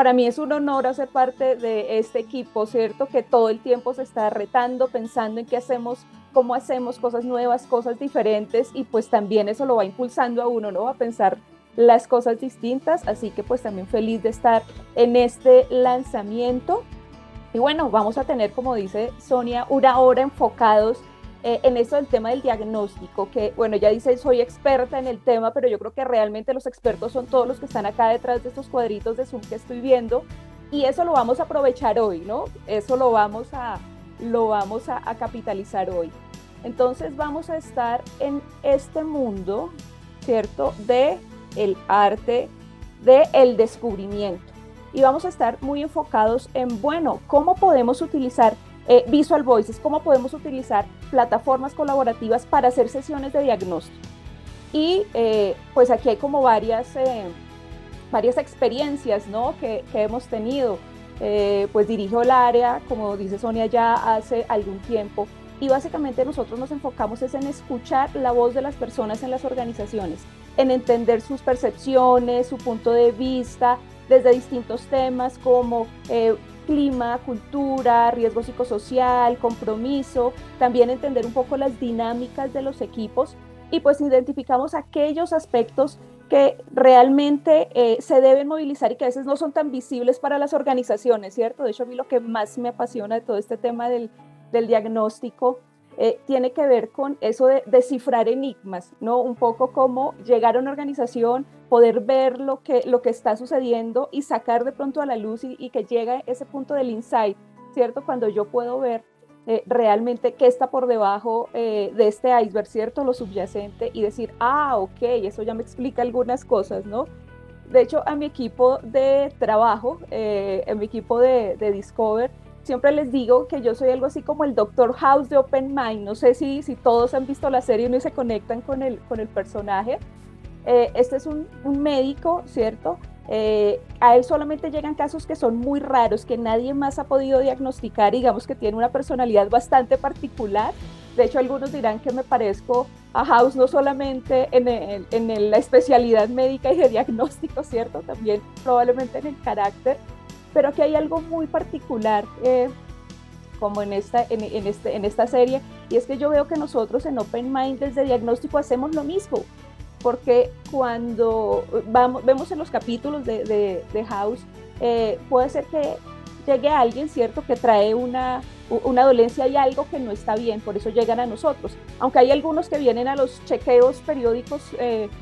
para mí es un honor hacer parte de este equipo, ¿cierto? Que todo el tiempo se está retando, pensando en qué hacemos, cómo hacemos cosas nuevas, cosas diferentes, y pues también eso lo va impulsando a uno, ¿no? A pensar las cosas distintas, así que pues también feliz de estar en este lanzamiento. Y bueno, vamos a tener, como dice Sonia, una hora enfocados en esto del tema del diagnóstico, que bueno, ya dice, soy experta en el tema, pero yo creo que realmente los expertos son todos los que están acá detrás de estos cuadritos de Zoom que estoy viendo, y eso lo vamos a aprovechar hoy, ¿no? Eso lo vamos a capitalizar hoy. Entonces vamos a estar en este mundo, ¿cierto? De el arte, de el descubrimiento. Y vamos a estar muy enfocados en, bueno, cómo podemos utilizar Visual Voices, cómo podemos utilizar plataformas colaborativas para hacer sesiones de diagnóstico. Y pues aquí hay como varias experiencias, ¿no? que hemos tenido. Pues dirijo el área, como dice Sonia, ya hace algún tiempo. Y básicamente nosotros nos enfocamos es en escuchar la voz de las personas en las organizaciones, en entender sus percepciones, su punto de vista, desde distintos temas como clima, cultura, riesgo psicosocial, compromiso, también entender un poco las dinámicas de los equipos, y pues identificamos aquellos aspectos que realmente se deben movilizar y que a veces no son tan visibles para las organizaciones, ¿cierto? De hecho, a mí lo que más me apasiona de todo este tema del diagnóstico tiene que ver con eso de descifrar enigmas, ¿no? Un poco como llegar a una organización, poder ver lo que está sucediendo y sacar de pronto a la luz y que llegue ese punto del insight, ¿cierto? Cuando yo puedo ver realmente qué está por debajo de este iceberg, ¿cierto? Lo subyacente, y decir, ok, eso ya me explica algunas cosas, ¿no? De hecho, a mi equipo de trabajo, a mi equipo de Discover, siempre les digo que yo soy algo así como el Doctor House de Open Mind. No sé si todos han visto la serie y se conectan con el personaje. Este es un médico, ¿cierto? A él solamente llegan casos que son muy raros, que nadie más ha podido diagnosticar, digamos que tiene una personalidad bastante particular. De hecho, algunos dirán que me parezco a House no solamente en la especialidad médica y de diagnóstico, ¿cierto? También probablemente en el carácter, pero que hay algo muy particular como en esta serie, y es que yo veo que nosotros en Open Mind desde diagnóstico hacemos lo mismo, porque cuando vemos en los capítulos de House, puede ser que llegue a alguien, ¿cierto?, que trae una dolencia y algo que no está bien, por eso llegan a nosotros. Aunque hay algunos que vienen a los chequeos periódicos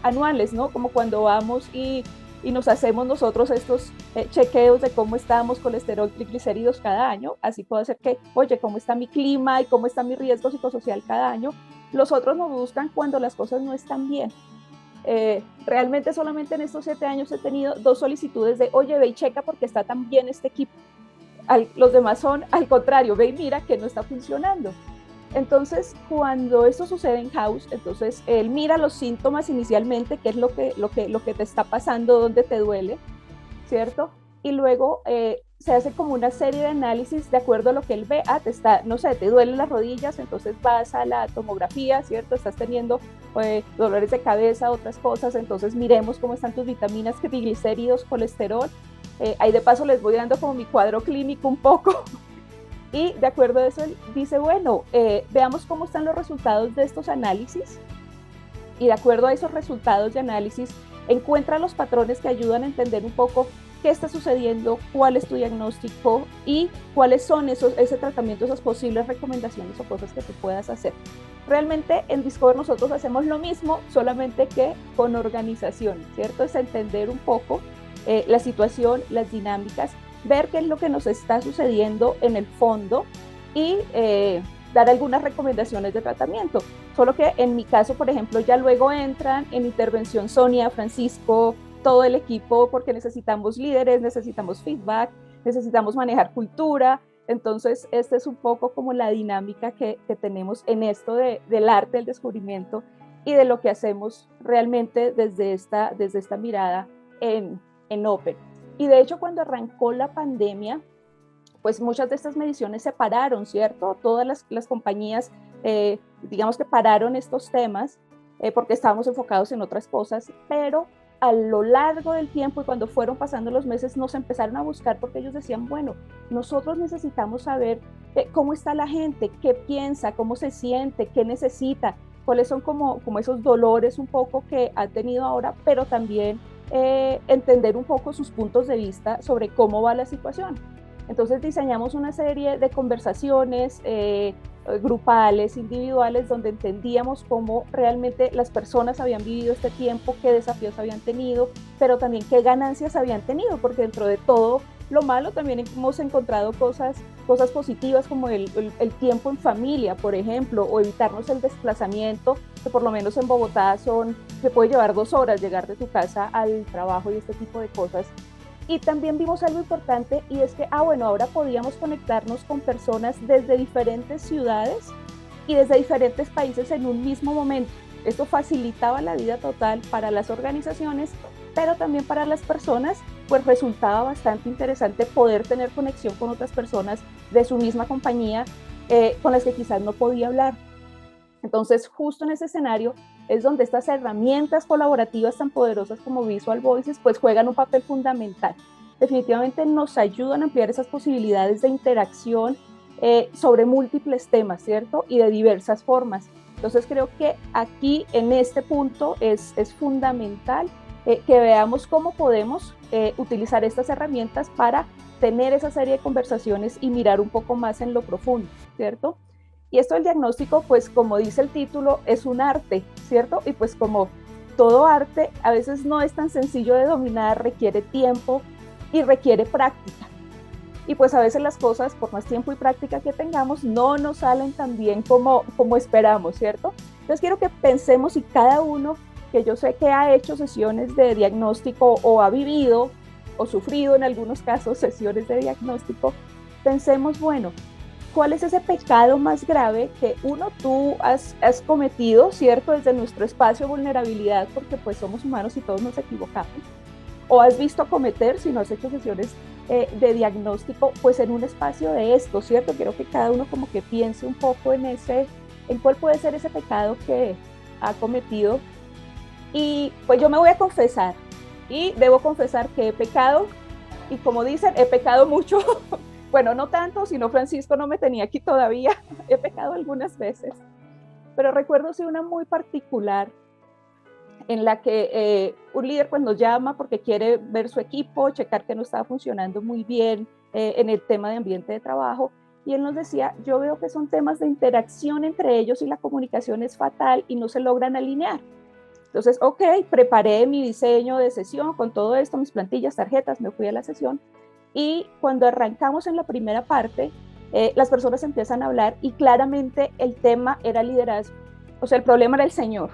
anuales, ¿no? Como cuando vamos y nos hacemos nosotros estos chequeos de cómo estamos, colesterol, triglicéridos cada año. Así puede ser que, oye, cómo está mi clima y cómo está mi riesgo psicosocial cada año. Los otros nos buscan cuando las cosas no están bien. Realmente solamente en estos 7 años he tenido 2 solicitudes de, oye, ve y checa porque está tan bien este equipo. Los demás son, al contrario, ve y mira que no está funcionando. Entonces, cuando esto sucede en House, entonces él mira los síntomas inicialmente, qué es lo que te está pasando, dónde te duele, ¿cierto? Y luego se hace como una serie de análisis de acuerdo a lo que él ve. No sé, te duelen las rodillas, entonces vas a la tomografía, ¿cierto? Estás teniendo dolores de cabeza, otras cosas, entonces miremos cómo están tus vitaminas, triglicéridos, colesterol. Ahí de paso les voy dando como mi cuadro clínico un poco. Y de acuerdo a eso, él dice, bueno, veamos cómo están los resultados de estos análisis, y de acuerdo a esos resultados de análisis, encuentra los patrones que ayudan a entender un poco qué está sucediendo, cuál es tu diagnóstico y cuáles son ese tratamiento, esas posibles recomendaciones o cosas que tú puedas hacer. Realmente en Discover nosotros hacemos lo mismo, solamente que con organización, ¿cierto? Es entender un poco la situación, las dinámicas, ver qué es lo que nos está sucediendo en el fondo y dar algunas recomendaciones de tratamiento. Solo que en mi caso, por ejemplo, ya luego entran en intervención Sonia, Francisco, todo el equipo, porque necesitamos líderes, necesitamos feedback, necesitamos manejar cultura. Entonces, esta es un poco como la dinámica que tenemos en esto del arte del descubrimiento y de lo que hacemos realmente desde esta mirada en Open. Y de hecho, cuando arrancó la pandemia, pues muchas de estas mediciones se pararon, ¿cierto? Todas las compañías, digamos que pararon estos temas porque estábamos enfocados en otras cosas, pero a lo largo del tiempo y cuando fueron pasando los meses nos empezaron a buscar porque ellos decían, bueno, nosotros necesitamos saber cómo está la gente, qué piensa, cómo se siente, qué necesita, cuáles son como esos dolores un poco que ha tenido ahora, pero también entender un poco sus puntos de vista sobre cómo va la situación. Entonces diseñamos una serie de conversaciones grupales, individuales, donde entendíamos cómo realmente las personas habían vivido este tiempo, qué desafíos habían tenido, pero también qué ganancias habían tenido, porque dentro de todo lo malo también hemos encontrado cosas positivas como el tiempo en familia, por ejemplo, o evitarnos el desplazamiento, que por lo menos en Bogotá se puede llevar 2 horas llegar de tu casa al trabajo y este tipo de cosas. Y también vimos algo importante y es que, bueno, ahora podíamos conectarnos con personas desde diferentes ciudades y desde diferentes países en un mismo momento. Esto facilitaba la vida total para las organizaciones, pero también para las personas, pues resultaba bastante interesante poder tener conexión con otras personas de su misma compañía con las que quizás no podía hablar. Entonces, justo en ese escenario es donde estas herramientas colaborativas tan poderosas como Visual Voices pues juegan un papel fundamental. Definitivamente nos ayudan a ampliar esas posibilidades de interacción sobre múltiples temas, ¿cierto? Y de diversas formas. Entonces creo que aquí en este punto es fundamental que veamos cómo podemos utilizar estas herramientas para tener esa serie de conversaciones y mirar un poco más en lo profundo, ¿cierto? Y esto del diagnóstico, pues como dice el título, es un arte, ¿cierto? Y pues como todo arte, a veces no es tan sencillo de dominar, requiere tiempo y requiere práctica. Y pues a veces las cosas, por más tiempo y práctica que tengamos, no nos salen tan bien como esperamos, ¿cierto? Entonces quiero que pensemos y cada uno, que yo sé que ha hecho sesiones de diagnóstico o ha vivido o sufrido en algunos casos sesiones de diagnóstico, pensemos, bueno, ¿cuál es ese pecado más grave que tú has cometido, ¿cierto? Desde nuestro espacio de vulnerabilidad, porque pues somos humanos y todos nos equivocamos, o has visto cometer si no has hecho sesiones de diagnóstico, pues en un espacio de esto, ¿cierto? Quiero que cada uno como que piense un poco en cuál puede ser ese pecado que ha cometido. Y pues yo me voy a confesar, y debo confesar que he pecado, y como dicen, he pecado mucho. Bueno, no tanto, sino Francisco no me tenía aquí todavía. He pecado algunas veces. Pero recuerdo sí una muy particular en la que un líder pues nos llama porque quiere ver su equipo, checar que no estaba funcionando muy bien en el tema de ambiente de trabajo. Y él nos decía, yo veo que son temas de interacción entre ellos y la comunicación es fatal y no se logran alinear. Entonces, ok, preparé mi diseño de sesión con todo esto, mis plantillas, tarjetas, me fui a la sesión. Y cuando arrancamos en la primera parte, las personas empiezan a hablar y claramente el tema era liderazgo. O sea, el problema era el señor.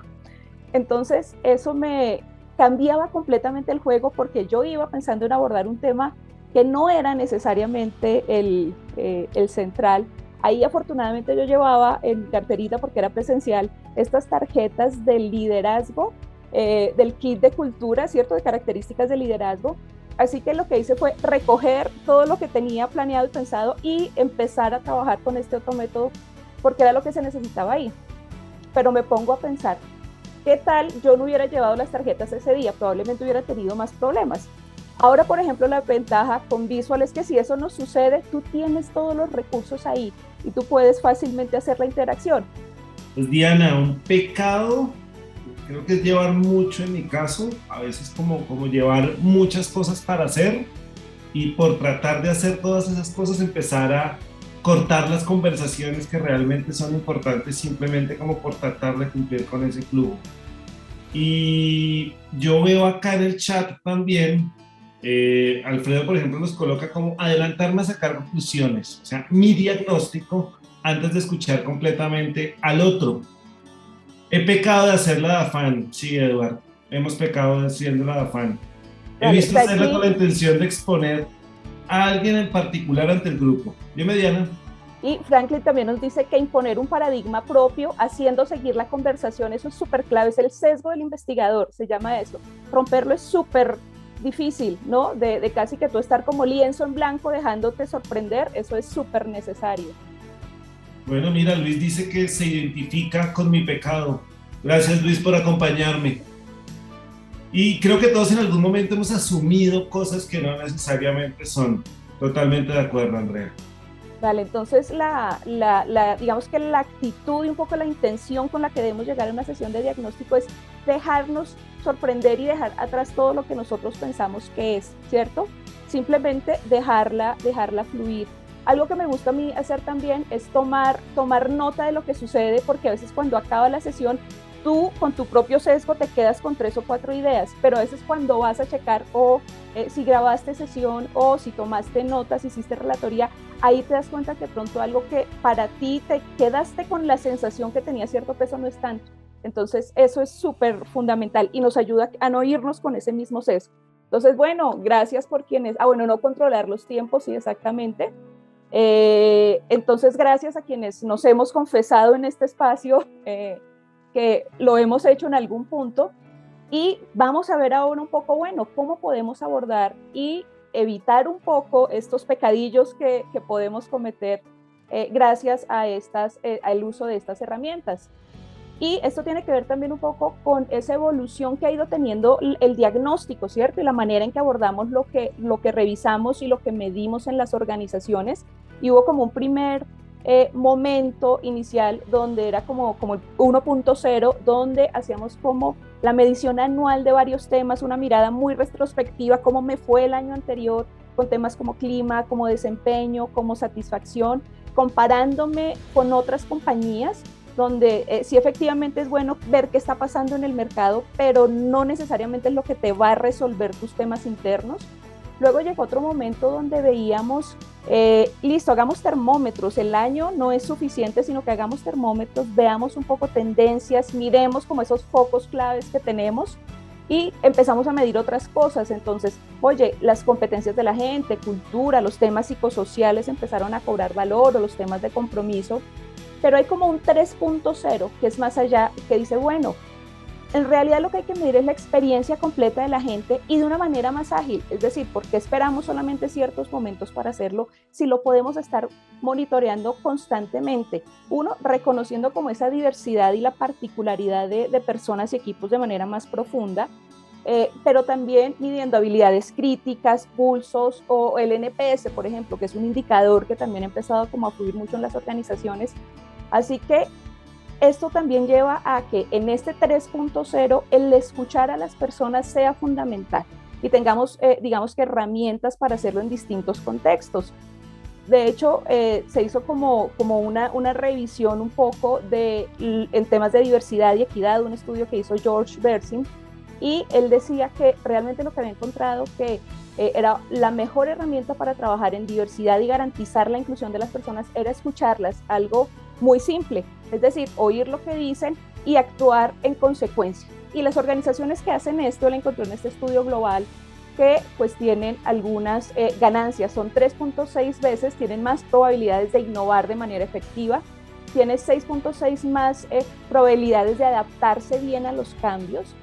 Entonces, eso me cambiaba completamente el juego porque yo iba pensando en abordar un tema que no era necesariamente el central. Ahí afortunadamente yo llevaba en carterita, porque era presencial, estas tarjetas del liderazgo, del kit de cultura, ¿cierto? De características de liderazgo. Así que lo que hice fue recoger todo lo que tenía planeado y pensado y empezar a trabajar con este otro método, porque era lo que se necesitaba ahí. Pero me pongo a pensar, ¿qué tal yo no hubiera llevado las tarjetas ese día? Probablemente hubiera tenido más problemas. Ahora, por ejemplo, la ventaja con Visual es que si eso no sucede, tú tienes todos los recursos ahí y tú puedes fácilmente hacer la interacción. Pues Diana, un pecado, creo que es llevar mucho en mi caso, a veces como llevar muchas cosas para hacer y por tratar de hacer todas esas cosas empezar a cortar las conversaciones que realmente son importantes simplemente como por tratar de cumplir con ese flujo. Y yo veo acá en el chat también, Alfredo, por ejemplo, nos coloca como adelantarme a sacar conclusiones, o sea, mi diagnóstico antes de escuchar completamente al otro. He pecado de hacerla de afán, sí, Eduardo, hemos pecado de haciéndola de afán. He Vale, visto hacerla con Franklin la intención de exponer a alguien en particular ante el grupo. Dime, Diana. y Franklin también nos dice que imponer un paradigma propio haciendo seguir la conversación, eso es súper clave, es el sesgo del investigador, se llama eso. Romperlo es súper difícil, ¿no? De casi que tú estar como lienzo en blanco dejándote sorprender, eso es súper necesario. Bueno, mira, Luis dice que se identifica con mi pecado. Gracias, Luis, por acompañarme. Y creo que todos en algún momento hemos asumido cosas que no necesariamente son. Totalmente de acuerdo, Andrea. Vale, entonces digamos que la actitud y un poco la intención con la que debemos llegar a una sesión de diagnóstico es dejarnos sorprender y dejar atrás todo lo que nosotros pensamos que es, ¿cierto? Simplemente dejarla fluir. Algo que me gusta a mí hacer también es tomar nota de lo que sucede, porque a veces cuando acaba la sesión, tú con tu propio sesgo te quedas con 3 o 4 ideas, pero a veces cuando vas a checar si grabaste sesión o si tomaste notas, hiciste relatoría, ahí te das cuenta que pronto algo que para ti te quedaste con la sensación que tenía cierto peso no es tanto. Entonces eso es súper fundamental y nos ayuda a no irnos con ese mismo sesgo. Entonces, bueno, gracias por quienes, bueno, no controlar los tiempos, sí, exactamente. Entonces, gracias a quienes nos hemos confesado en este espacio que lo hemos hecho en algún punto. Y vamos a ver ahora un poco, bueno, cómo podemos abordar y evitar un poco estos pecadillos que podemos cometer gracias a al uso de estas herramientas. Y esto tiene que ver también un poco con esa evolución que ha ido teniendo el diagnóstico, ¿cierto? Y la manera en que abordamos lo que revisamos y lo que medimos en las organizaciones. Y hubo como un primer momento inicial donde era como el 1.0, donde hacíamos como la medición anual de varios temas, una mirada muy retrospectiva, cómo me fue el año anterior con temas como clima, como desempeño, como satisfacción, comparándome con otras compañías, donde sí efectivamente es bueno ver qué está pasando en el mercado, pero no necesariamente es lo que te va a resolver tus temas internos. Luego llegó otro momento donde veíamos, listo, hagamos termómetros, el año no es suficiente, sino que hagamos termómetros, veamos un poco tendencias, miremos como esos focos claves que tenemos y empezamos a medir otras cosas. Entonces, oye, las competencias de la gente, cultura, los temas psicosociales empezaron a cobrar valor, o los temas de compromiso, pero hay como un 3.0 que es más allá, que dice, bueno, en realidad lo que hay que medir es la experiencia completa de la gente y de una manera más ágil. Es decir, ¿por qué esperamos solamente ciertos momentos para hacerlo si lo podemos estar monitoreando constantemente? Uno, reconociendo como esa diversidad y la particularidad de personas y equipos de manera más profunda, pero también midiendo habilidades críticas, pulsos o el NPS, por ejemplo, que es un indicador que también ha empezado como a fluir mucho en las organizaciones. Así que esto también lleva a que en este 3.0 el escuchar a las personas sea fundamental y tengamos, digamos que herramientas para hacerlo en distintos contextos. De hecho, se hizo como una revisión un poco en temas de diversidad y equidad, un estudio que hizo George Bersin, y él decía que realmente lo que había encontrado que era la mejor herramienta para trabajar en diversidad y garantizar la inclusión de las personas era escucharlas, algo muy simple, es decir, oír lo que dicen y actuar en consecuencia. Y las organizaciones que hacen esto, lo encontré en este estudio global, que pues tienen algunas ganancias, son 3.6 veces, tienen más probabilidades de innovar de manera efectiva, tiene 6.6 más probabilidades de adaptarse bien a los cambios,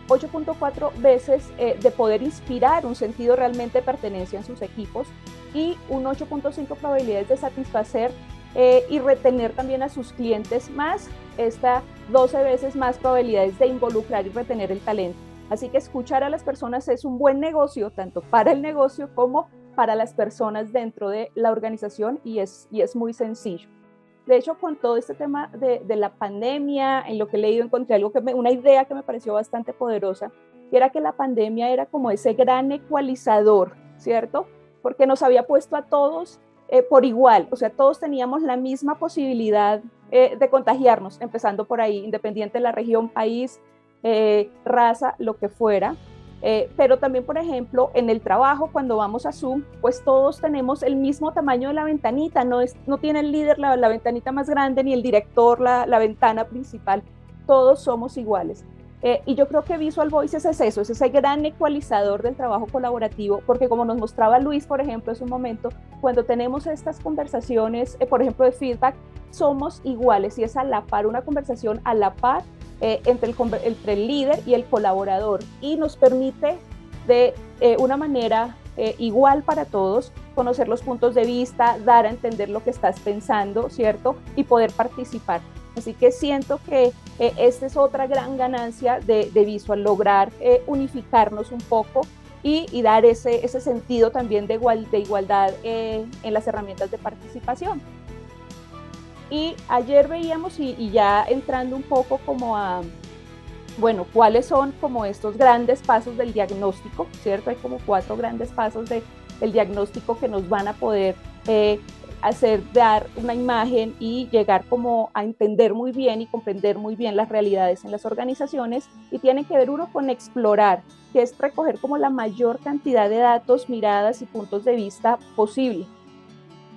8.4 veces de poder inspirar un sentido realmente de pertenencia en sus equipos y un 8.5 probabilidades de satisfacer y retener también a sus clientes, más esta 12 veces más probabilidades de involucrar y retener el talento. Así que escuchar a las personas es un buen negocio, tanto para el negocio como para las personas dentro de la organización, y es muy sencillo. De hecho, con todo este tema de la pandemia, en lo que he leído, encontré una idea que me pareció bastante poderosa, y era que la pandemia era como ese gran ecualizador, ¿cierto? Porque nos había puesto a todos por igual, o sea, todos teníamos la misma posibilidad de contagiarnos, empezando por ahí, independiente de la región, país, raza, lo que fuera. Pero también, por ejemplo, en el trabajo, cuando vamos a Zoom, pues todos tenemos el mismo tamaño de la ventanita, no tiene el líder la ventanita más grande, ni el director la ventana principal, todos somos iguales. Y yo creo que Visual Voices es eso, es ese gran ecualizador del trabajo colaborativo, porque como nos mostraba Luis, por ejemplo, hace un momento, cuando tenemos estas conversaciones, por ejemplo, de feedback, somos iguales y es a la par, una conversación a la par entre el líder y el colaborador, y nos permite de una manera igual para todos conocer los puntos de vista, dar a entender lo que estás pensando, ¿cierto? Y poder participar. Así que siento que esta es otra gran ganancia de Visual, lograr unificarnos un poco y dar ese sentido también de igualdad en las herramientas de participación. Y ayer veíamos, y ya entrando un poco como a, bueno, cuáles son como estos grandes pasos del diagnóstico, ¿cierto? Hay como 4 grandes pasos del diagnóstico que nos van a poder hacer dar una imagen y llegar como a entender muy bien y comprender muy bien las realidades en las organizaciones, y tienen que ver uno con explorar, que es recoger como la mayor cantidad de datos, miradas y puntos de vista posible.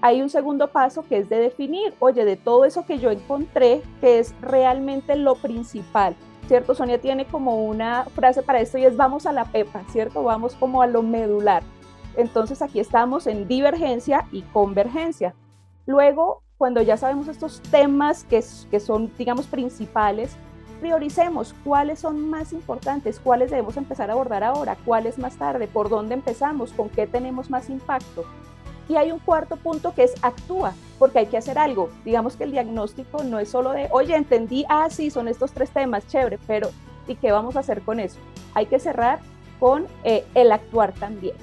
Hay un segundo paso que es de definir, oye, de todo eso que yo encontré, que es realmente lo principal, ¿cierto? Sonia tiene como una frase para esto y es vamos a la pepa, ¿cierto? Vamos como a lo medular. Entonces aquí estamos en divergencia y convergencia. Luego, cuando ya sabemos estos temas que son, digamos, principales, prioricemos cuáles son más importantes, cuáles debemos empezar a abordar ahora, cuáles más tarde, por dónde empezamos, con qué tenemos más impacto. Y hay un cuarto punto que es actúa, porque hay que hacer algo. Digamos que el diagnóstico no es solo de, oye, entendí, sí, son estos 3 temas, chévere, pero ¿y qué vamos a hacer con eso? Hay que cerrar con el actuar también.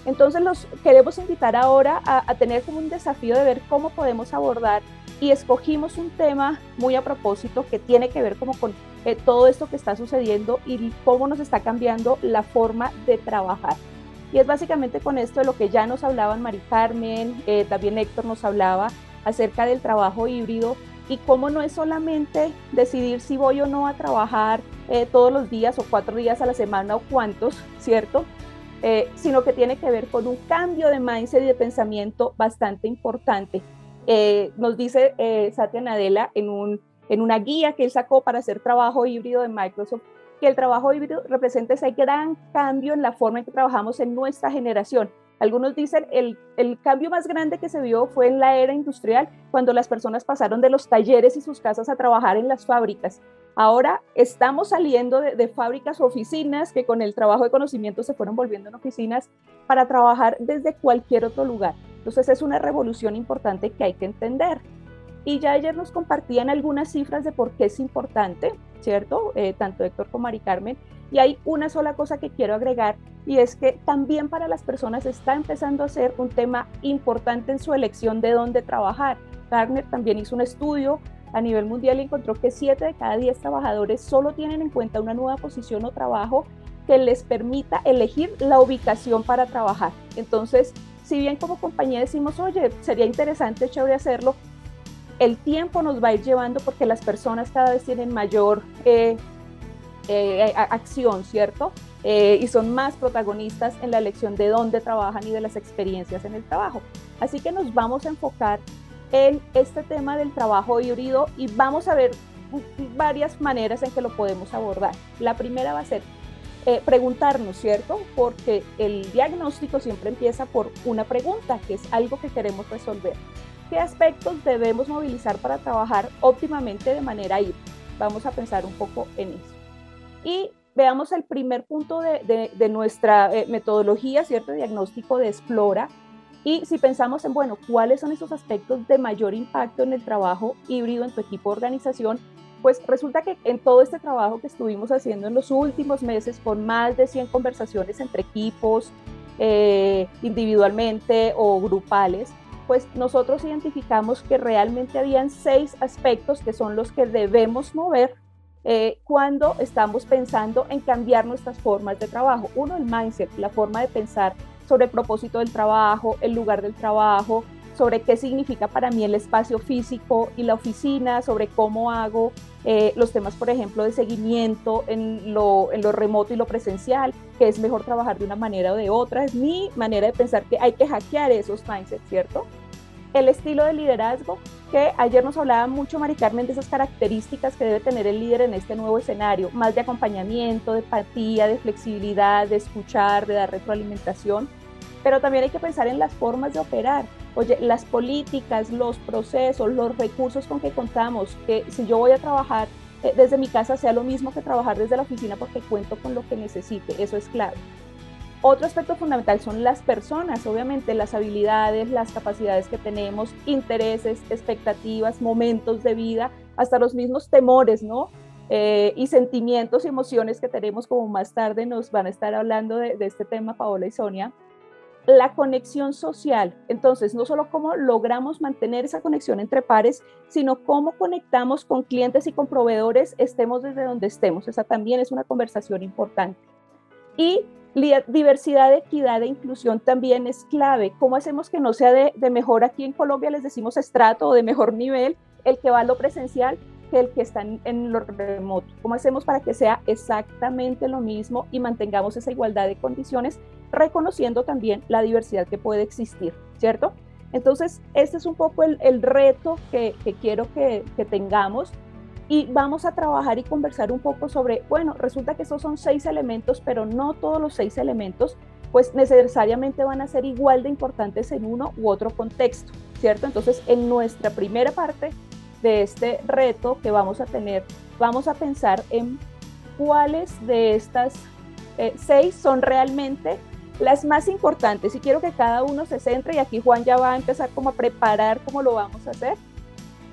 Entonces los queremos invitar ahora a tener como un desafío de ver cómo podemos abordar, y escogimos un tema muy a propósito que tiene que ver como con todo esto que está sucediendo y cómo nos está cambiando la forma de trabajar. Y es básicamente con esto de lo que ya nos hablaban Mari Carmen, también Héctor nos hablaba acerca del trabajo híbrido y cómo no es solamente decidir si voy o no a trabajar todos los días o 4 días a la semana o cuántos, ¿cierto? Sino que tiene que ver con un cambio de mindset y de pensamiento bastante importante. Nos dice Satya Nadella en una guía que él sacó para hacer trabajo híbrido de Microsoft, que el trabajo híbrido representa ese gran cambio en la forma en que trabajamos en nuestra generación. Algunos dicen el cambio más grande que se vio fue en la era industrial, cuando las personas pasaron de los talleres y sus casas a trabajar en las fábricas. Ahora estamos saliendo de fábricas o oficinas que con el trabajo de conocimiento se fueron volviendo en oficinas para trabajar desde cualquier otro lugar. Entonces es una revolución importante que hay que entender. Y ya ayer nos compartían algunas cifras de por qué es importante, ¿cierto? Tanto Héctor como Mari Carmen. Y hay una sola cosa que quiero agregar, y es que también para las personas está empezando a ser un tema importante en su elección de dónde trabajar. Gartner también hizo un estudio a nivel mundial y encontró que 7 de cada 10 trabajadores solo tienen en cuenta una nueva posición o trabajo que les permita elegir la ubicación para trabajar. Entonces, si bien como compañía decimos, oye, sería interesante, chévere hacerlo, el tiempo nos va a ir llevando porque las personas cada vez tienen mayor acción, ¿cierto? Y son más protagonistas en la elección de dónde trabajan y de las experiencias en el trabajo. Así que nos vamos a enfocar en este tema del trabajo híbrido y vamos a ver varias maneras en que lo podemos abordar. La primera va a ser preguntarnos, ¿cierto? Porque el diagnóstico siempre empieza por una pregunta, que es algo que queremos resolver. ¿Qué aspectos debemos movilizar para trabajar óptimamente de manera híbrida? Vamos a pensar un poco en eso. Y veamos el primer punto de nuestra metodología, ¿cierto? Diagnóstico de Explora. Y si pensamos en, bueno, ¿cuáles son esos aspectos de mayor impacto en el trabajo híbrido en tu equipo de organización? Pues resulta que en todo este trabajo que estuvimos haciendo en los últimos meses, con más de 100 conversaciones entre equipos, individualmente o grupales, pues nosotros identificamos que realmente habían 6 aspectos que son los que debemos mover cuando estamos pensando en cambiar nuestras formas de trabajo. Uno, el mindset, la forma de pensar sobre el propósito del trabajo, el lugar del trabajo, sobre qué significa para mí el espacio físico y la oficina, sobre cómo hago los temas, por ejemplo, de seguimiento en lo remoto y lo presencial, que es mejor trabajar de una manera o de otra. Es mi manera de pensar que hay que hackear esos mindsets, ¿cierto? El estilo de liderazgo, que ayer nos hablaba mucho Mari Carmen de esas características que debe tener el líder en este nuevo escenario, más de acompañamiento, de empatía, de flexibilidad, de escuchar, de dar retroalimentación, pero también hay que pensar en las formas de operar. Oye, las políticas, los procesos, los recursos con que contamos, que si yo voy a trabajar desde mi casa sea lo mismo que trabajar desde la oficina porque cuento con lo que necesite, eso es clave. Otro aspecto fundamental son las personas, obviamente las habilidades, las capacidades que tenemos, intereses, expectativas, momentos de vida, hasta los mismos temores, ¿no? Y sentimientos y emociones que tenemos, como más tarde nos van a estar hablando de este tema Paola y Sonia. La conexión social, entonces, no solo cómo logramos mantener esa conexión entre pares, sino cómo conectamos con clientes y con proveedores, estemos desde donde estemos. Esa también es una conversación importante. Y diversidad, equidad e inclusión también es clave. ¿Cómo hacemos que no sea de mejor, aquí en Colombia les decimos estrato, o de mejor nivel, el que va a lo presencial que el que está en lo remoto? ¿Cómo hacemos para que sea exactamente lo mismo y mantengamos esa igualdad de condiciones, reconociendo también la diversidad que puede existir, ¿cierto? Entonces, este es un poco el reto que quiero que tengamos, y vamos a trabajar y conversar un poco sobre, bueno, resulta que esos son 6 elementos, pero no todos los 6 elementos pues necesariamente van a ser igual de importantes en uno u otro contexto, ¿cierto? Entonces, en nuestra primera parte de este reto que vamos a tener, vamos a pensar en cuáles de estas 6 son realmente las más importantes, y quiero que cada uno se centre, y aquí Juan ya va a empezar como a preparar cómo lo vamos a hacer.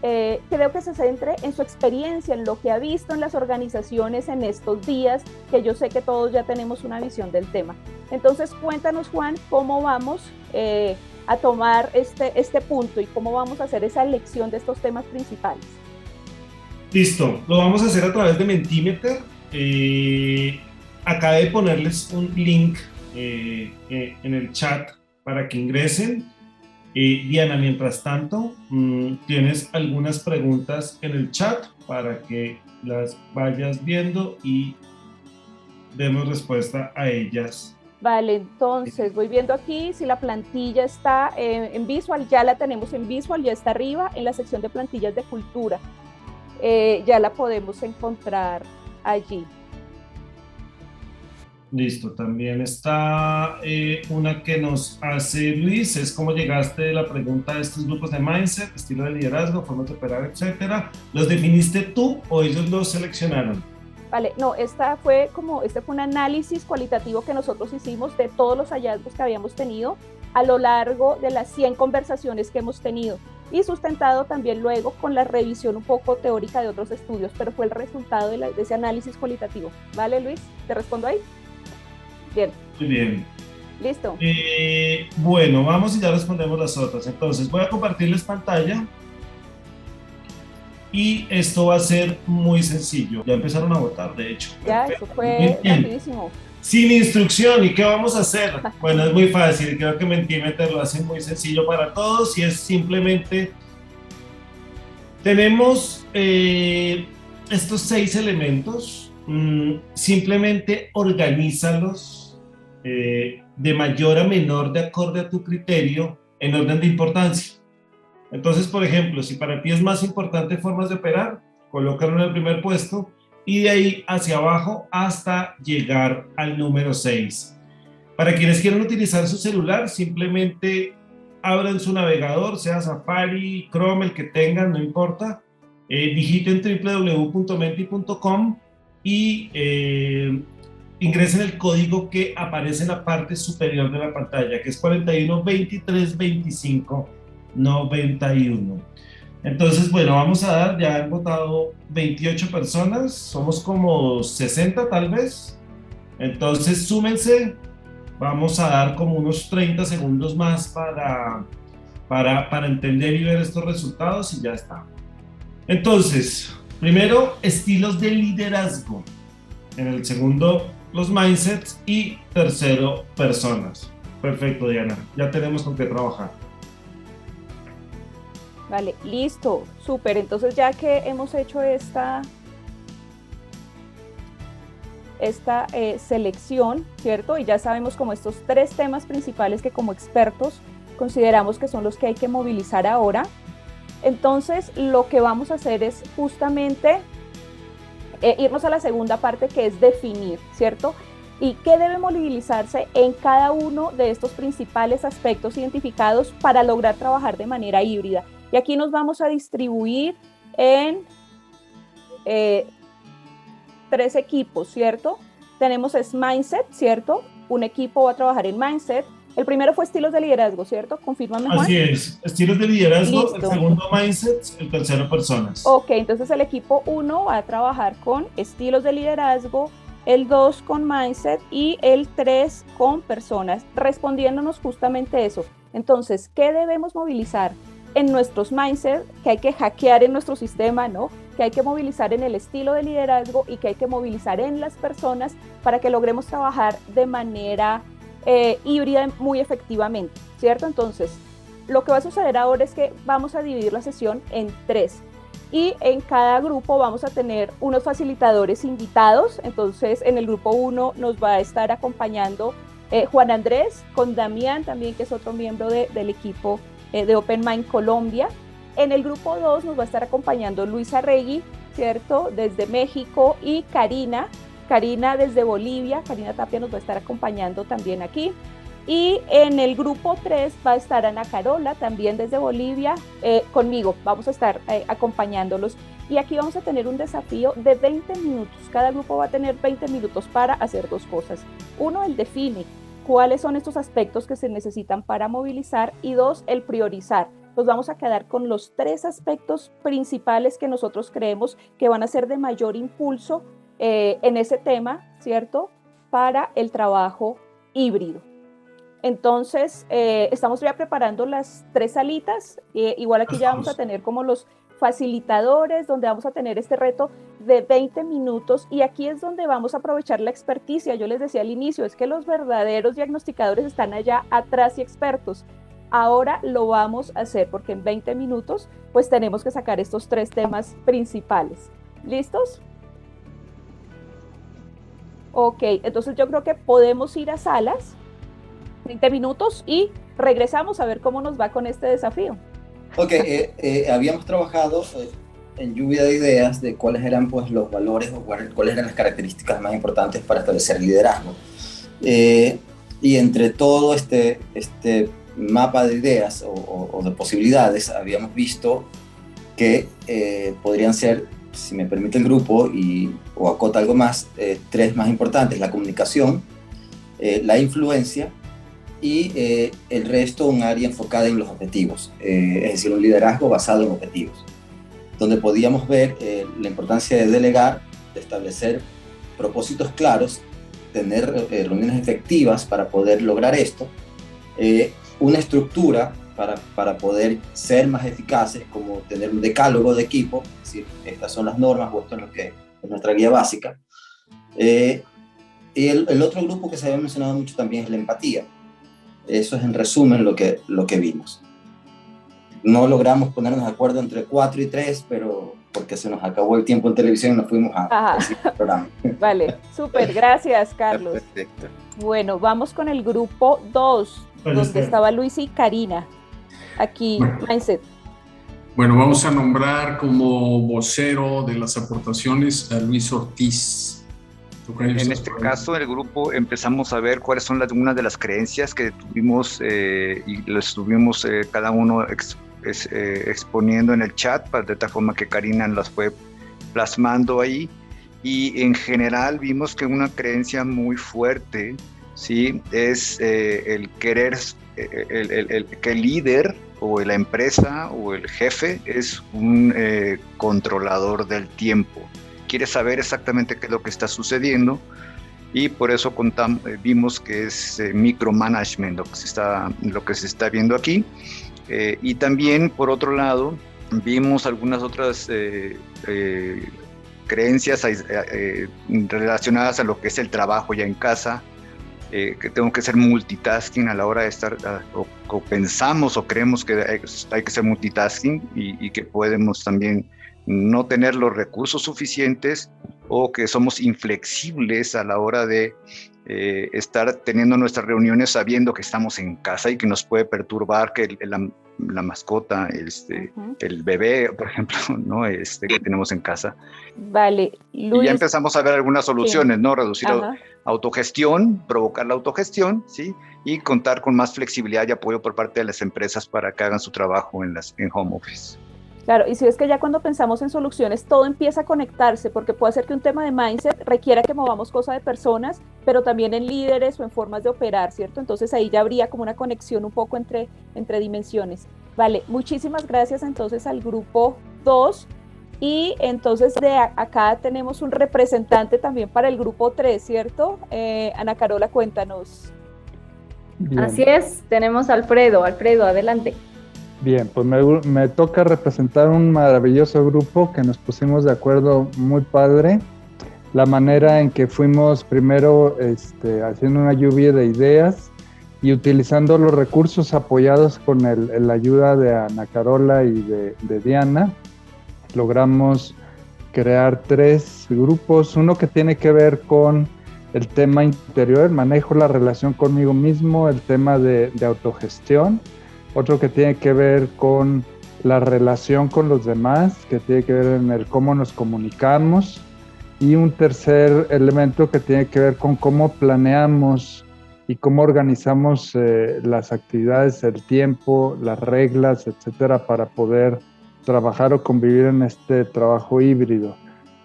Creo que se centre en su experiencia, en lo que ha visto en las organizaciones en estos días, que yo sé que todos ya tenemos una visión del tema. Entonces, cuéntanos, Juan, cómo vamos a tomar este punto y cómo vamos a hacer esa elección de estos temas principales. Listo, lo vamos a hacer a través de Mentimeter. Acabé de ponerles un link en el chat para que ingresen. Diana, mientras tanto, tienes algunas preguntas en el chat para que las vayas viendo y demos respuesta a ellas. Vale, entonces voy viendo aquí si la plantilla está en Visual. Ya la tenemos en Visual, ya está arriba en la sección de plantillas de cultura. Ya la podemos encontrar allí. Listo, también está una que nos hace Luis, es cómo llegaste de la pregunta de estos grupos de mindset, estilo de liderazgo, formas de operar, etcétera. ¿Los definiste tú o ellos los seleccionaron? Vale, no, este fue un análisis cualitativo que nosotros hicimos de todos los hallazgos que habíamos tenido a lo largo de las 100 conversaciones que hemos tenido, y sustentado también luego con la revisión un poco teórica de otros estudios, pero fue el resultado de ese análisis cualitativo. ¿Vale, Luis? ¿Te respondo ahí? Bien. Muy bien. Listo. Bueno, vamos y ya respondemos las otras. Entonces, voy a compartirles pantalla. Y esto va a ser muy sencillo. Ya empezaron a votar, de hecho. Ya, eso fue rapidísimo. Sin instrucción. ¿Y qué vamos a hacer? Bueno, es muy fácil. Creo que Mentimeter lo hace muy sencillo para todos, y es simplemente... Tenemos estos 6 elementos. Simplemente organízalos de mayor a menor de acuerdo a tu criterio en orden de importancia. Entonces, por ejemplo, si para ti es más importante formas de operar, colócalo en el primer puesto, y de ahí hacia abajo hasta llegar al número 6. Para quienes quieran utilizar su celular, simplemente abran su navegador, sea Safari, Chrome, el que tengan, no importa. Digiten www.menti.com y ingresen el código que aparece en la parte superior de la pantalla, que es 41232591. Entonces, bueno, vamos a dar, ya han votado 28 personas, somos como 60 tal vez. Entonces, súmense, vamos a dar como unos 30 segundos más para entender y ver estos resultados, y ya está. Entonces, primero, estilos de liderazgo. En el segundo, los mindsets, y tercero, personas. Perfecto, Diana, ya tenemos con qué trabajar. Vale, listo, súper. Entonces, ya que hemos hecho esta selección, ¿cierto? Y ya sabemos como estos 3 temas principales que como expertos consideramos que son los que hay que movilizar ahora. Entonces, lo que vamos a hacer es justamente irnos a la segunda parte, que es definir, ¿cierto? Y qué debe movilizarse en cada uno de estos principales aspectos identificados para lograr trabajar de manera híbrida. Y aquí nos vamos a distribuir en 3 equipos, ¿cierto? Tenemos Mindset, ¿cierto? Un equipo va a trabajar en Mindset, El primero fue estilos de liderazgo, ¿cierto? Confírmame, Juan. Así es, estilos de liderazgo, Listo. el segundo mindsets, el tercero personas. Ok, entonces el equipo 1 va a trabajar con estilos de liderazgo, el 2 con mindset y el 3 con personas, respondiéndonos justamente eso. Entonces, ¿qué debemos movilizar en nuestros mindset? Que hay que hackear en nuestro sistema, ¿no? Que hay que movilizar en el estilo de liderazgo y que hay que movilizar en las personas para que logremos trabajar de manera híbrida muy efectivamente, ¿cierto? Entonces, lo que va a suceder ahora es que vamos a dividir la sesión en 3 y en cada grupo vamos a tener unos facilitadores invitados. Entonces, en el grupo 1 nos va a estar acompañando Juan Andrés, con Damián también, que es otro miembro del equipo de Open Mind Colombia. En el grupo 2 nos va a estar acompañando Luisa Regui, ¿cierto? Desde México, y Karina desde Bolivia. Karina Tapia nos va a estar acompañando también aquí. Y en el grupo 3 va a estar Ana Carola, también desde Bolivia, conmigo. Vamos a estar acompañándolos. Y aquí vamos a tener un desafío de 20 minutos. Cada grupo va a tener 20 minutos para hacer 2 cosas. 1, el define cuáles son estos aspectos que se necesitan para movilizar. Y 2, el priorizar. Nos vamos a quedar con los 3 aspectos principales que nosotros creemos que van a ser de mayor impulso en ese tema, ¿cierto? Para el trabajo híbrido. Entonces, estamos ya preparando las 3 salitas. Igual aquí ya vamos a tener como los facilitadores, donde vamos a tener este reto de 20 minutos. Y aquí es donde vamos a aprovechar la experticia. Yo les decía al inicio, es que los verdaderos diagnosticadores están allá atrás y expertos. Ahora lo vamos a hacer porque en 20 minutos pues tenemos que sacar estos 3 temas principales. ¿Listos? Ok, entonces yo creo que podemos ir a salas, 20 minutos, y regresamos a ver cómo nos va con este desafío. Ok, habíamos trabajado en lluvia de ideas de cuáles eran pues, los valores o cuáles eran las características más importantes para establecer liderazgo. Y entre todo este mapa de ideas o de posibilidades, habíamos visto que podrían ser, si me permite el grupo, o acota algo más, 3 más importantes: la comunicación, la influencia y el resto un área enfocada en los objetivos, es decir, un liderazgo basado en objetivos, donde podíamos ver la importancia de delegar, de establecer propósitos claros, tener reuniones efectivas para poder lograr esto, una estructura para poder ser más eficaces, como tener un decálogo de equipo, es decir, estas son las normas o esto es lo que es nuestra guía básica. Y el otro grupo que se había mencionado mucho también es la empatía. Eso es en resumen lo que vimos. No logramos ponernos de acuerdo entre 4 y 3, pero porque se nos acabó el tiempo en televisión y nos fuimos al programa. Vale, súper, gracias, Carlos. Perfecto. Bueno, vamos con el grupo 2, donde estaba Luis y Karina. Aquí, Mindset. Bueno, vamos a nombrar como vocero de las aportaciones a Luis Ortiz. En este caso, el grupo empezamos a ver cuáles son algunas de las creencias que tuvimos y las estuvimos cada uno exponiendo en el chat, de tal forma que Karina las fue plasmando ahí. Y en general vimos que una creencia muy fuerte, ¿sí?, es el querer, que el líder o la empresa o el jefe es un controlador del tiempo. Quiere saber exactamente qué es lo que está sucediendo y por eso vimos que es micromanagement lo que se está viendo aquí. Y también, por otro lado, vimos algunas otras creencias relacionadas a lo que es el trabajo ya en casa, que tengo que ser multitasking a la hora de estar, o pensamos o creemos que hay que ser multitasking y que podemos también no tener los recursos suficientes o que somos inflexibles a la hora de estar teniendo nuestras reuniones sabiendo que estamos en casa y que nos puede perturbar que la mascota, el bebé, por ejemplo, ¿no? Que tenemos en casa. Vale, Luis. Y ya empezamos a ver algunas soluciones, sí, ¿no? Reducir autogestión, provocar la autogestión, ¿sí? Y contar con más flexibilidad y apoyo por parte de las empresas para que hagan su trabajo en home office. Claro, y si es que ya cuando pensamos en soluciones todo empieza a conectarse, porque puede ser que un tema de mindset requiera que movamos cosas de personas, pero también en líderes o en formas de operar, ¿cierto? Entonces ahí ya habría como una conexión un poco entre dimensiones. Vale, muchísimas gracias entonces al grupo 2 y entonces de acá tenemos un representante también para el grupo 3, ¿cierto? Ana Carola, cuéntanos. Bien. Así es, tenemos a Alfredo. Alfredo, adelante. Bien, pues me toca representar un maravilloso grupo que nos pusimos de acuerdo muy padre. La manera en que fuimos primero haciendo una lluvia de ideas y utilizando los recursos apoyados con la ayuda de Ana Carola y de Diana, logramos crear 3 grupos. Uno que tiene que ver con el tema interior, el manejo, la relación conmigo mismo, el tema de autogestión. Otro que tiene que ver con la relación con los demás, que tiene que ver en el cómo nos comunicamos. Y un tercer elemento que tiene que ver con cómo planeamos y cómo organizamos las actividades, el tiempo, las reglas, etcétera, para poder trabajar o convivir en este trabajo híbrido.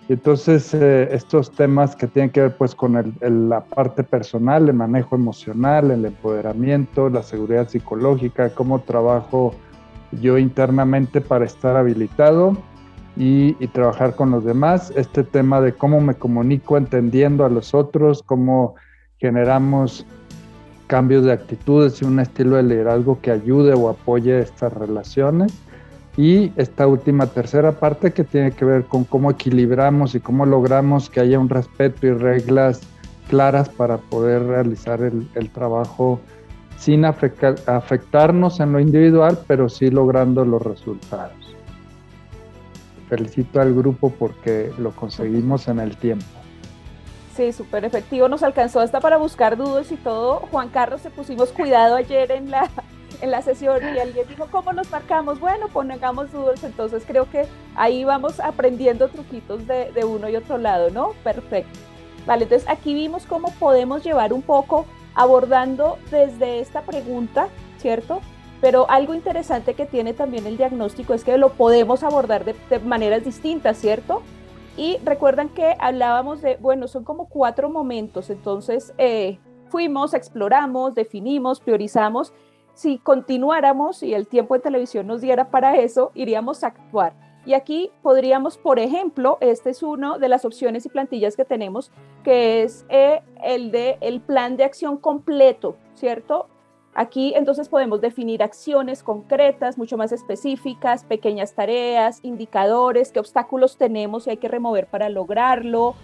Y entonces estos temas que tienen que ver pues con la parte personal, el manejo emocional, el empoderamiento, la seguridad psicológica, cómo trabajo yo internamente para estar habilitado y trabajar con los demás, este tema de cómo me comunico entendiendo a los otros, cómo generamos cambios de actitudes y un estilo de liderazgo que ayude o apoye estas relaciones. Y esta última tercera parte que tiene que ver con cómo equilibramos y cómo logramos que haya un respeto y reglas claras para poder realizar el trabajo sin afectarnos en lo individual, pero sí logrando los resultados. Felicito al grupo porque lo conseguimos en el tiempo. Sí, súper efectivo, nos alcanzó hasta para buscar dudas y todo. Juan Carlos, te pusimos cuidado ayer en la sesión y alguien dijo, ¿cómo nos marcamos? Bueno, pongamos doodles, entonces creo que ahí vamos aprendiendo truquitos de uno y otro lado, ¿no? Perfecto. Vale, entonces aquí vimos cómo podemos llevar un poco abordando desde esta pregunta, ¿cierto? Pero algo interesante que tiene también el diagnóstico es que lo podemos abordar de maneras distintas, ¿cierto? Y recuerdan que hablábamos de, bueno, son como 4 momentos, entonces fuimos, exploramos, definimos, priorizamos. Si continuáramos y el tiempo de televisión nos diera para eso, iríamos a actuar. Y aquí podríamos, por ejemplo, este es uno de las opciones y plantillas que tenemos, que es el plan de acción completo, ¿cierto? Aquí entonces podemos definir acciones concretas, mucho más específicas, pequeñas tareas, indicadores, qué obstáculos tenemos y hay que remover para lograrlo.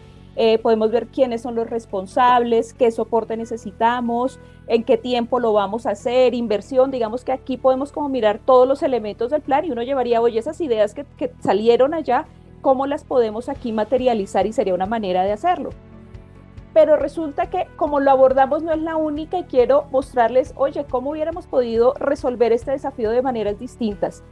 Podemos ver quiénes son los responsables, qué soporte necesitamos, en qué tiempo lo vamos a hacer, inversión. Digamos que aquí podemos como mirar todos los elementos del plan y uno llevaría, oye, esas ideas que salieron allá, ¿cómo las podemos aquí materializar? Y sería una manera de hacerlo. Pero resulta que como lo abordamos no es la única y quiero mostrarles, oye, cómo hubiéramos podido resolver este desafío de maneras distintas,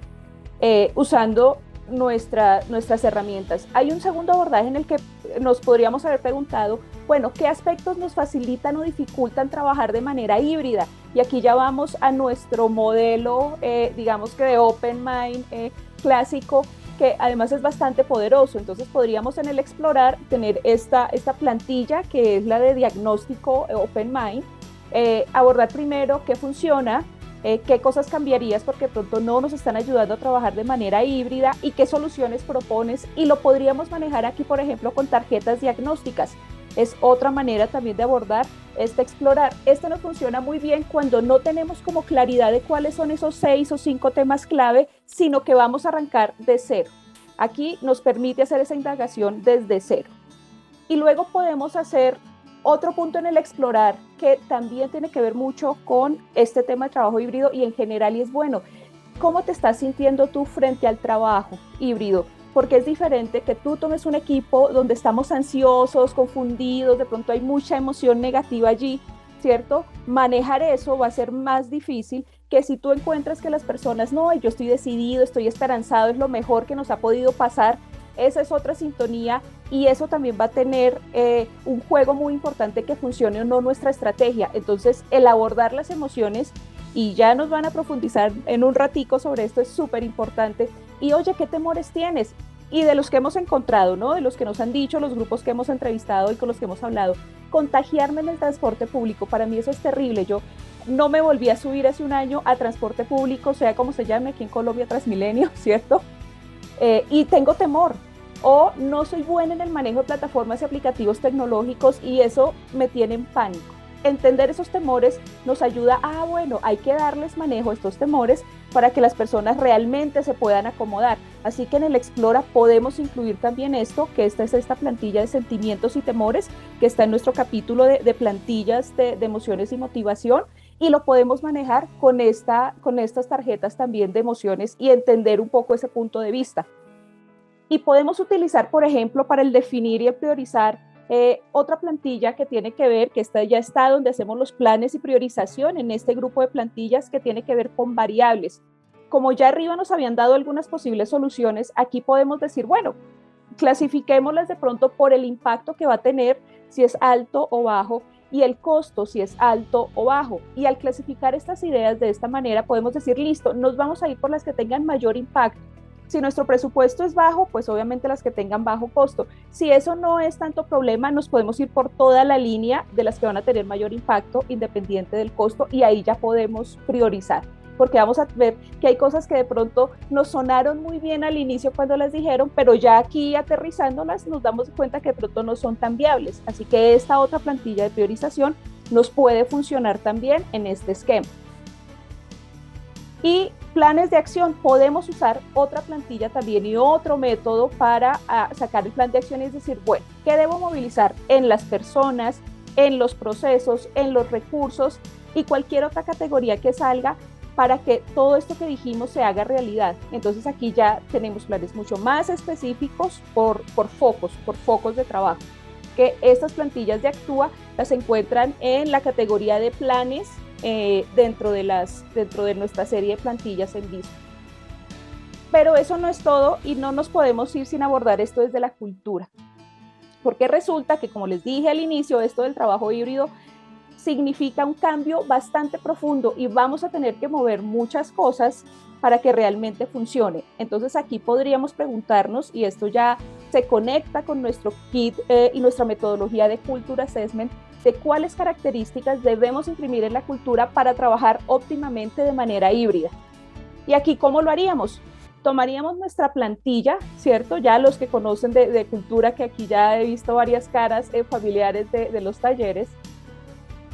usando nuestras herramientas. Hay un segundo abordaje en el que nos podríamos haber preguntado, bueno, ¿qué aspectos nos facilitan o dificultan trabajar de manera híbrida? Y aquí ya vamos a nuestro modelo, digamos que de Open Mind clásico, que además es bastante poderoso. Entonces podríamos en el explorar tener esta plantilla que es la de diagnóstico Open Mind, abordar primero qué funciona, qué cosas cambiarías porque de pronto no nos están ayudando a trabajar de manera híbrida y qué soluciones propones, y lo podríamos manejar aquí por ejemplo con tarjetas diagnósticas. Es otra manera también de abordar explorar. Esto nos funciona muy bien cuando no tenemos como claridad de cuáles son esos 6 o 5 temas clave, sino que vamos a arrancar de cero. Aquí nos permite hacer esa indagación desde cero. Y luego podemos hacer otro punto en el explorar que también tiene que ver mucho con este tema de trabajo híbrido y en general, y es bueno, ¿cómo te estás sintiendo tú frente al trabajo híbrido? Porque es diferente que tú tomes un equipo donde estamos ansiosos, confundidos, de pronto hay mucha emoción negativa allí, ¿cierto? Manejar eso va a ser más difícil que si tú encuentras que las personas, no, yo estoy decidido, estoy esperanzado, es lo mejor que nos ha podido pasar. Esa es otra sintonía y eso también va a tener un juego muy importante que funcione o no nuestra estrategia. Entonces, el abordar las emociones, y ya nos van a profundizar en un ratico sobre esto, es súper importante, y oye, ¿qué temores tienes? Y de los que hemos encontrado, ¿no? De los que nos han dicho, los grupos que hemos entrevistado y con los que hemos hablado, contagiarme en el transporte público, para mí eso es terrible. Yo no me volví a subir hace un año a transporte público, sea como se llame, aquí en Colombia, Transmilenio, ¿cierto? Y tengo temor. O no soy buena en el manejo de plataformas y aplicativos tecnológicos y eso me tiene en pánico. Entender esos temores nos ayuda a, bueno, hay que darles manejo a estos temores para que las personas realmente se puedan acomodar. Así que en el Explora podemos incluir también esto, que esta es esta plantilla de sentimientos y temores, que está en nuestro capítulo de plantillas de emociones y motivación, y lo podemos manejar con estas tarjetas también de emociones y entender un poco ese punto de vista. Y podemos utilizar, por ejemplo, para el definir y el priorizar, otra plantilla que tiene que ver, que ya está donde hacemos los planes y priorización en este grupo de plantillas que tiene que ver con variables. Como ya arriba nos habían dado algunas posibles soluciones, aquí podemos decir, bueno, clasifiquémoslas de pronto por el impacto que va a tener, si es alto o bajo, y el costo, si es alto o bajo. Y al clasificar estas ideas de esta manera, podemos decir, listo, nos vamos a ir por las que tengan mayor impacto. Si nuestro presupuesto es bajo, pues obviamente las que tengan bajo costo. Si eso no es tanto problema, nos podemos ir por toda la línea de las que van a tener mayor impacto independiente del costo y ahí ya podemos priorizar. Porque vamos a ver que hay cosas que de pronto nos sonaron muy bien al inicio cuando las dijeron, pero ya aquí aterrizándolas nos damos cuenta que de pronto no son tan viables. Así que esta otra plantilla de priorización nos puede funcionar también en este esquema. Y planes de acción, podemos usar otra plantilla también y otro método para sacar el plan de acción y decir, bueno, ¿qué debo movilizar en las personas, en los procesos, en los recursos y cualquier otra categoría que salga para que todo esto que dijimos se haga realidad? Entonces aquí ya tenemos planes mucho más específicos por focos de trabajo, que estas plantillas de Actúa las encuentran en la categoría de planes dentro de nuestra serie de plantillas en Visp. Pero eso no es todo y no nos podemos ir sin abordar esto desde la cultura, porque resulta que, como les dije al inicio, esto del trabajo híbrido significa un cambio bastante profundo y vamos a tener que mover muchas cosas para que realmente funcione. Entonces aquí podríamos preguntarnos, y esto ya se conecta con nuestro kit y nuestra metodología de Culture Assessment, de cuáles características debemos imprimir en la cultura para trabajar óptimamente de manera híbrida. Y aquí, ¿cómo lo haríamos? Tomaríamos nuestra plantilla, ¿cierto? Ya los que conocen de cultura, que aquí ya he visto varias caras familiares de los talleres,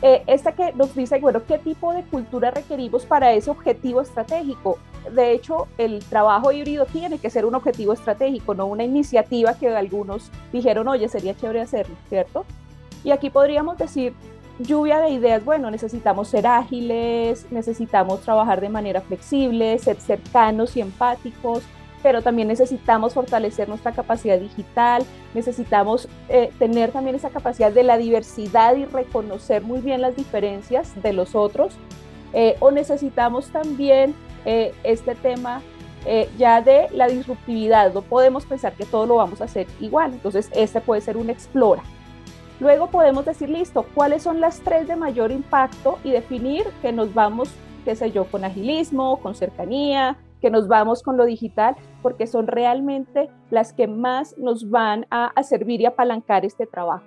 esta que nos dice, bueno, ¿qué tipo de cultura requerimos para ese objetivo estratégico? De hecho, el trabajo híbrido tiene que ser un objetivo estratégico, no una iniciativa que algunos dijeron, oye, sería chévere hacerlo, ¿cierto? Y aquí podríamos decir, lluvia de ideas, bueno, necesitamos ser ágiles, necesitamos trabajar de manera flexible, ser cercanos y empáticos, pero también necesitamos fortalecer nuestra capacidad digital, necesitamos tener también esa capacidad de la diversidad y reconocer muy bien las diferencias de los otros, o necesitamos también este tema ya de la disruptividad, no podemos pensar que todo lo vamos a hacer igual, entonces este puede ser un explora. Luego podemos decir, listo, ¿cuáles son las 3 de mayor impacto? Y definir que nos vamos, qué sé yo, con agilismo, con cercanía, que nos vamos con lo digital, porque son realmente las que más nos van a servir y apalancar este trabajo.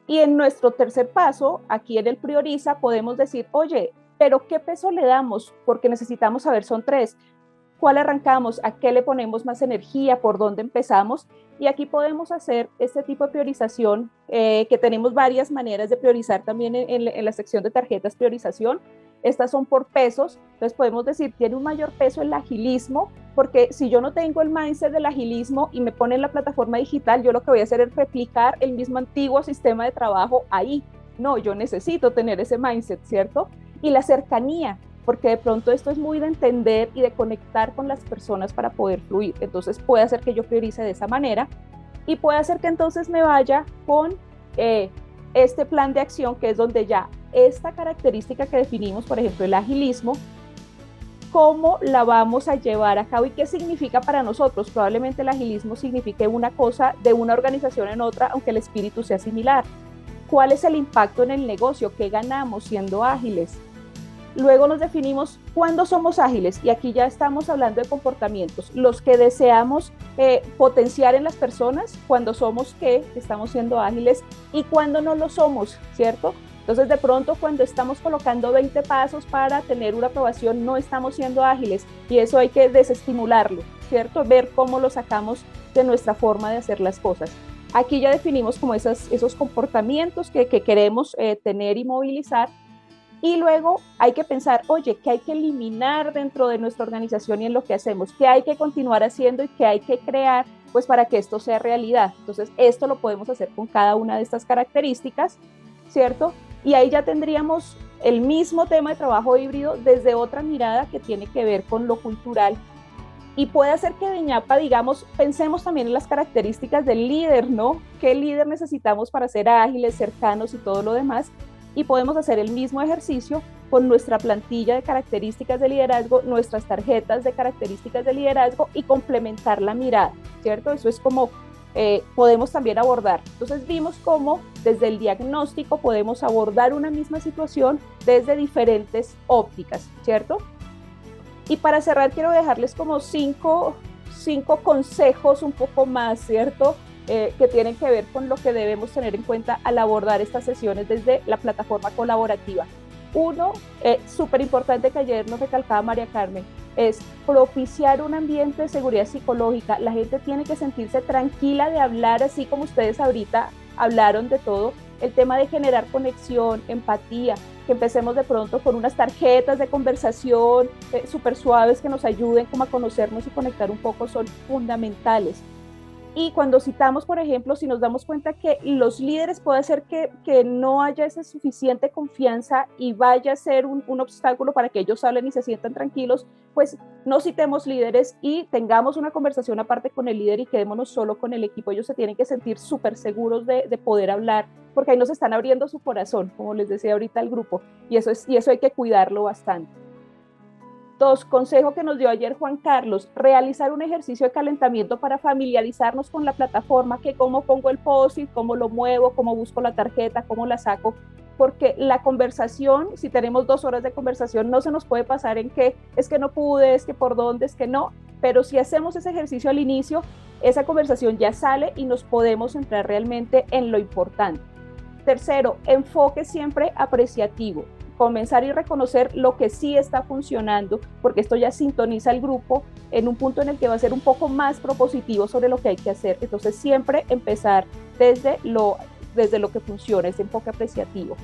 Y en nuestro tercer paso, aquí en el prioriza, podemos decir, oye, pero ¿qué peso le damos? Porque necesitamos saber, son 3. ¿Cuál arrancamos? ¿A qué le ponemos más energía? ¿Por dónde empezamos? Y aquí podemos hacer este tipo de priorización, que tenemos varias maneras de priorizar también en la sección de tarjetas priorización. Estas son por pesos, entonces podemos decir, tiene un mayor peso el agilismo, porque si yo no tengo el mindset del agilismo y me pone en la plataforma digital, yo lo que voy a hacer es replicar el mismo antiguo sistema de trabajo ahí. No, yo necesito tener ese mindset, ¿cierto? Y la cercanía, porque de pronto esto es muy de entender y de conectar con las personas para poder fluir. Entonces puede hacer que yo priorice de esa manera y puede hacer que entonces me vaya con este plan de acción, que es donde ya esta característica que definimos, por ejemplo, el agilismo, cómo la vamos a llevar a cabo y qué significa para nosotros. Probablemente el agilismo signifique una cosa de una organización en otra, aunque el espíritu sea similar. ¿Cuál es el impacto en el negocio? ¿Qué ganamos siendo ágiles? Luego nos definimos cuándo somos ágiles, y aquí ya estamos hablando de comportamientos, los que deseamos potenciar en las personas, cuando somos que estamos siendo ágiles y cuando no lo somos, ¿cierto? Entonces, de pronto, cuando estamos colocando 20 pasos para tener una aprobación, no estamos siendo ágiles, y eso hay que desestimularlo, ¿cierto? Ver cómo lo sacamos de nuestra forma de hacer las cosas. Aquí ya definimos como esos comportamientos que queremos tener y movilizar, y luego hay que pensar, oye, ¿qué hay que eliminar dentro de nuestra organización y en lo que hacemos? ¿Qué hay que continuar haciendo y qué hay que crear pues para que esto sea realidad? Entonces, esto lo podemos hacer con cada una de estas características, ¿cierto? Y ahí ya tendríamos el mismo tema de trabajo híbrido desde otra mirada que tiene que ver con lo cultural. Y puede ser que de ñapa, digamos, pensemos también en las características del líder, ¿no? ¿Qué líder necesitamos para ser ágiles, cercanos y todo lo demás? Y podemos hacer el mismo ejercicio con nuestra plantilla de características de liderazgo, nuestras tarjetas de características de liderazgo, y complementar la mirada, ¿cierto? Eso es como podemos también abordar. Entonces vimos cómo desde el diagnóstico podemos abordar una misma situación desde diferentes ópticas, ¿cierto? Y para cerrar quiero dejarles como cinco consejos un poco más, ¿cierto? Que tienen que ver con lo que debemos tener en cuenta al abordar estas sesiones desde la plataforma colaborativa. Uno, súper importante, que ayer nos recalcaba María Carmen, es propiciar un ambiente de seguridad psicológica. La gente tiene que sentirse tranquila de hablar, así como ustedes ahorita hablaron de todo, el tema de generar conexión, empatía, que empecemos de pronto con unas tarjetas de conversación súper suaves que nos ayuden como a conocernos y conectar un poco, son fundamentales. Y cuando citamos, por ejemplo, si nos damos cuenta que los líderes puede ser que no haya esa suficiente confianza y vaya a ser un obstáculo para que ellos hablen y se sientan tranquilos, pues no citemos líderes y tengamos una conversación aparte con el líder y quedémonos solo con el equipo. Ellos se tienen que sentir súper seguros de poder hablar, porque ahí nos están abriendo su corazón, como les decía ahorita al grupo, y eso hay que cuidarlo bastante. Dos, consejo que nos dio ayer Juan Carlos, realizar un ejercicio de calentamiento para familiarizarnos con la plataforma, que cómo pongo el post-it, cómo lo muevo, cómo busco la tarjeta, cómo la saco, porque la conversación, si tenemos 2 horas de conversación, no se nos puede pasar en que es que no pude, es que por dónde, es que no, pero si hacemos ese ejercicio al inicio, esa conversación ya sale y nos podemos centrar realmente en lo importante. Tercero, enfoque siempre apreciativo. Comenzar y reconocer lo que sí está funcionando, porque esto ya sintoniza al grupo en un punto en el que va a ser un poco más propositivo sobre lo que hay que hacer. Entonces siempre empezar desde lo que funciona, ese enfoque apreciativo.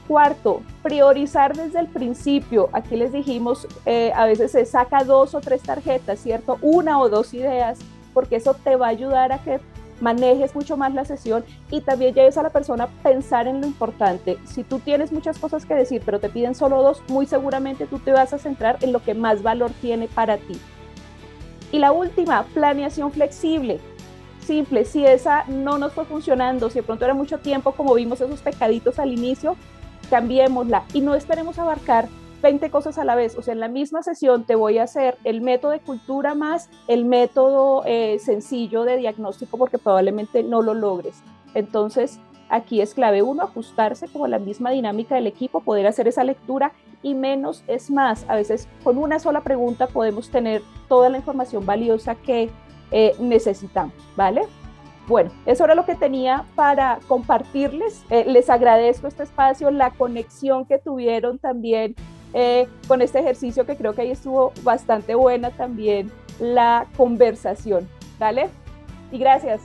Cuarto, priorizar desde el principio. Aquí les dijimos, a veces se saca 2 o 3 tarjetas, ¿cierto? 1 o 2 ideas, porque eso te va a ayudar a que manejes mucho más la sesión y también lleves a la persona a pensar en lo importante. Si tú tienes muchas cosas que decir, pero te piden solo 2, muy seguramente tú te vas a centrar en lo que más valor tiene para ti. Y la última, planeación flexible. Simple, si esa no nos fue funcionando, si de pronto era mucho tiempo, como vimos esos pecaditos al inicio, cambiémosla y no esperemos abarcar 20 cosas a la vez. O sea, en la misma sesión te voy a hacer el método de cultura más el método sencillo de diagnóstico, porque probablemente no lo logres. Entonces, aquí es clave 1, ajustarse como la misma dinámica del equipo, poder hacer esa lectura, y menos es más. A veces con una sola pregunta podemos tener toda la información valiosa que necesitamos, ¿vale? Bueno, eso era lo que tenía para compartirles. Les agradezco este espacio, la conexión que tuvieron también con este ejercicio, que creo que ahí estuvo bastante buena también la conversación, ¿vale? Y gracias.